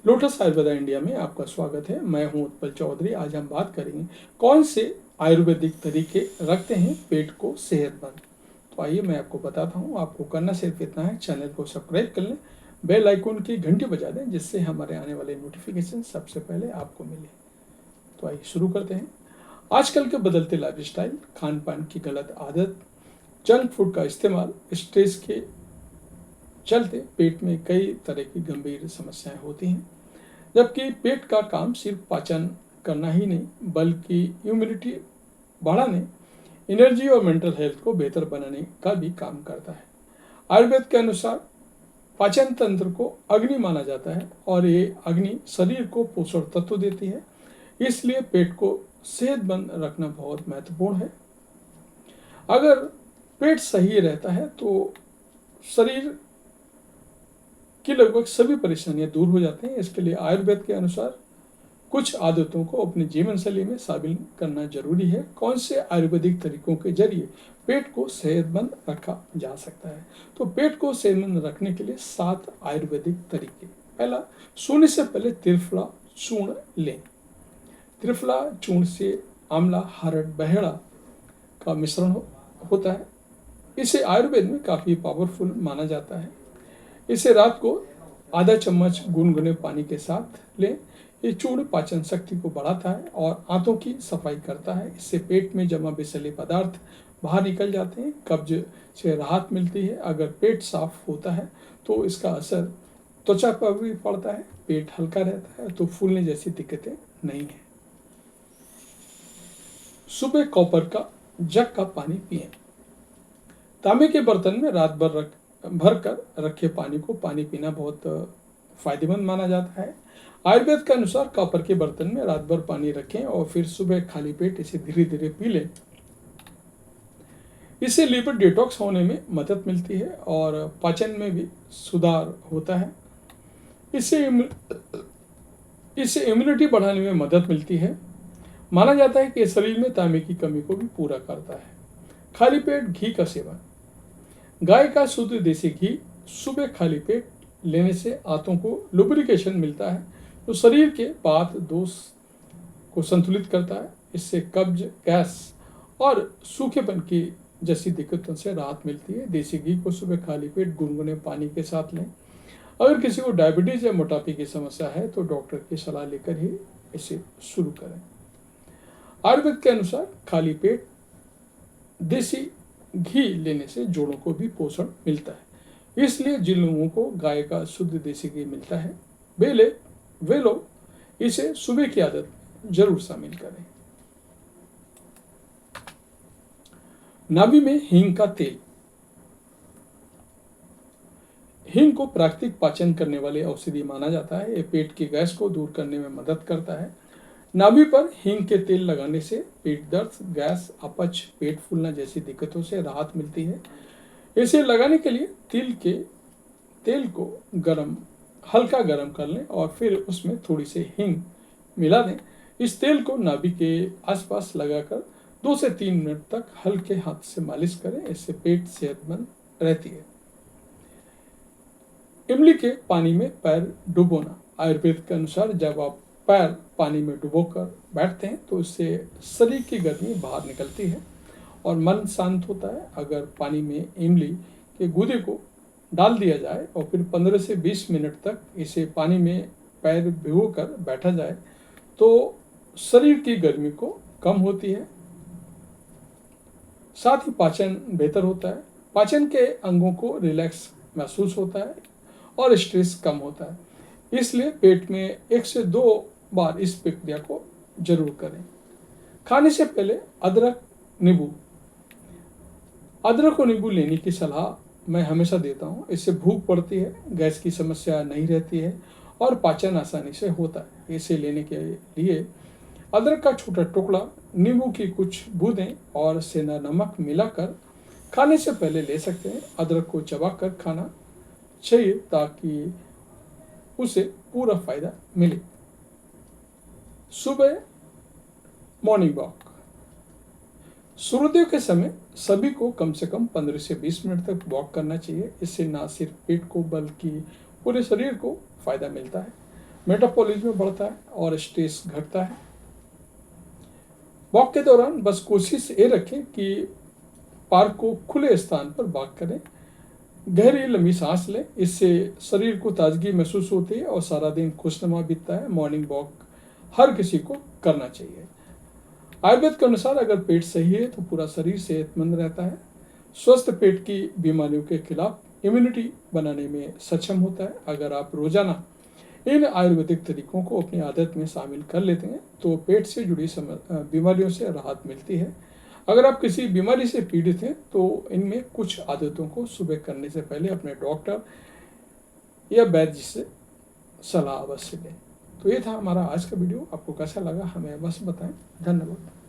Lotus Ayurveda India में आपका स्वागत है। मैं हूं उत्पल चौधरी। आज हम बात करेंगे कौन से आयुर्वेदिक तरीके रखते हैं पेट को सेहतमंद। तो आइए मैं आपको बताता हूं। आपको करना सिर्फ इतना है, चैनल को सब्सक्राइब कर लें, बेल आइकन की घंटी बजा दें, जिससे हमारे आने वाले नोटिफिकेशन सबसे पहले आपको मिले। तो आइए शुरू करते हैं। आजकल के बदलते लाइफस्टाइल, खान पान की गलत आदत, जंक फूड का इस्तेमाल, स्ट्रेस के चलते पेट में कई तरह की गंभीर समस्याएं होती हैं। जबकि पेट का काम सिर्फ पाचन करना ही नहीं, बल्कि इम्यूनिटी बढ़ाने, एनर्जी और मेंटल हेल्थ को बेहतर बनाने का भी काम करता है। आयुर्वेद के अनुसार पाचन तंत्र को अग्नि माना जाता है और ये अग्नि शरीर को पोषण तत्व देती है। इसलिए पेट को सेहतमंद रखना बहुत महत्वपूर्ण है। अगर पेट सही रहता है तो शरीर की लगभग सभी परेशानियां दूर हो जाती हैं। इसके लिए आयुर्वेद के अनुसार कुछ आदतों को अपनी जीवन शैली में शामिल करना जरूरी है। कौन से आयुर्वेदिक तरीकों के जरिए पेट को सेहतमंद रखा जा सकता है? तो पेट को सेहतमंद रखने के लिए 7 आयुर्वेदिक तरीके। पहला, सोने से पहले त्रिफला चूर्ण लें। त्रिफला चूर्ण से आंवला, हरड़, बहेड़ा का मिश्रण होता है। इसे आयुर्वेद में काफ़ी पावरफुल माना जाता है। इसे रात को आधा चम्मच गुनगुने पानी के साथ लें। ये चूर्ण पाचन शक्ति को बढ़ाता है और आंतों की सफाई करता है। इससे पेट में जमा विषैले पदार्थ बाहर निकल जाते हैं, कब्ज से राहत मिलती है। अगर पेट साफ होता है तो इसका असर त्वचा पर भी पड़ता है। पेट हल्का रहता है तो फूलने जैसी दिक्कतें नहीं है। सुबह कॉपर का जग का पानी पिएं। तांबे के बर्तन में रात भर कर रखे पानी को पीना बहुत फायदेमंद माना जाता है। आयुर्वेद के अनुसार कॉपर के बर्तन में रात भर पानी रखें और फिर सुबह खाली पेट इसे धीरे धीरे पी लें। इससे लिवर डिटॉक्स होने में मदद मिलती है और पाचन में भी सुधार होता है। इससे इम्यूनिटी बढ़ाने में मदद मिलती है। माना जाता है कि शरीर में तांबे की कमी को भी पूरा करता है। खाली पेट घी का सेवन। गाय का शुद्ध देसी घी सुबह खाली पेट लेने से आंतों को लुब्रिकेशन मिलता है, जो शरीर के वात दोष को संतुलित करता है। इससे कब्ज, गैस और सूखेपन की जैसी दिक्कतों से राहत मिलती है। देसी घी को सुबह खाली पेट गुनगुने पानी के साथ लें। अगर किसी को डायबिटीज या मोटापे की समस्या है तो डॉक्टर की सलाह लेकर ही इसे शुरू करें। आयुर्वेद के अनुसार खाली पेट देसी घी लेने से जोड़ों को भी पोषण मिलता है। इसलिए जिन लोगों को गाय का शुद्ध देसी घी मिलता है वे लोग इसे सुबह की आदत जरूर शामिल करें। नाभि में हींग का तेल। हींग को प्राकृतिक पाचन करने वाली औषधि माना जाता है। ये पेट की गैस को दूर करने में मदद करता है। नाभि पर हींग के तेल लगाने से पेट दर्द, गैस, अपच, पेट फूलना जैसी दिक्कतों से राहत मिलती है। इसे लगाने के लिए तिल के तेल को हल्का गरम कर लें और फिर उसमें थोड़ी सी हींग मिला दें। इस तेल को नाभि के आसपास लगाकर 2 से 3 मिनट तक हल्के हाथ से मालिश करें। इससे पेट सेहतमंद रहती है। इमली के पानी में पैर डुबोना। आयुर्वेद के अनुसार जब आप पैर पानी में डुबोकर बैठते हैं तो इससे शरीर की गर्मी बाहर निकलती है और मन शांत होता है। अगर पानी में इमली के गूदे को डाल दिया जाए और फिर 15 से 20 मिनट तक इसे पानी में पैर भिगोकर बैठा जाए तो शरीर की गर्मी को कम होती है। साथ ही पाचन बेहतर होता है। पाचन के अंगों को रिलैक्स महसूस होता है और स्ट्रेस कम होता है। इसलिए पेट में 1 से 2 बार इस प्रक्रिया को जरूर करें। खाने से पहले अदरक और नींबू लेने की सलाह मैं हमेशा देता हूँ। इससे भूख बढ़ती है, गैस की समस्या नहीं रहती है और पाचन आसानी से होता है। इसे लेने के लिए अदरक का छोटा टुकड़ा, नींबू की कुछ बूंदें और सेंधा नमक मिलाकर खाने से पहले ले सकते हैं। अदरक को चबाकर खाना चाहिए ताकि उसे पूरा फायदा मिले। सुबह मॉर्निंग वॉक। सूर्योदय के समय सभी को कम से कम 15 से 20 मिनट तक वॉक करना चाहिए। इससे न सिर्फ पेट को बल्कि पूरे शरीर को फायदा मिलता है। मेटाबॉलिज्म बढ़ता है और स्ट्रेस घटता है। वॉक के दौरान बस कोशिश ये रखें कि पार्क को खुले स्थान पर वॉक करें, गहरी लंबी सांस लें, इससे शरीर को ताजगी महसूस होती है और सारा दिन खुशनुमा बीतता है। मॉर्निंग वॉक हर किसी को करना चाहिए। आयुर्वेद के अनुसार अगर पेट सही है तो पूरा शरीर सेहतमंद रहता है। स्वस्थ पेट की बीमारियों के खिलाफ इम्यूनिटी बनाने में सक्षम होता है। अगर आप रोजाना इन आयुर्वेदिक तरीकों को अपनी आदत में शामिल कर लेते हैं तो पेट से जुड़ी बीमारियों से राहत मिलती है। अगर आप किसी बीमारी से पीड़ित हैं तो इनमें कुछ आदतों को सुबह करने से पहले अपने डॉक्टर या वैद्य से सलाह अवश्य लें। तो ये था हमारा आज का वीडियो। आपको कैसा लगा हमें बस बताएं। धन्यवाद।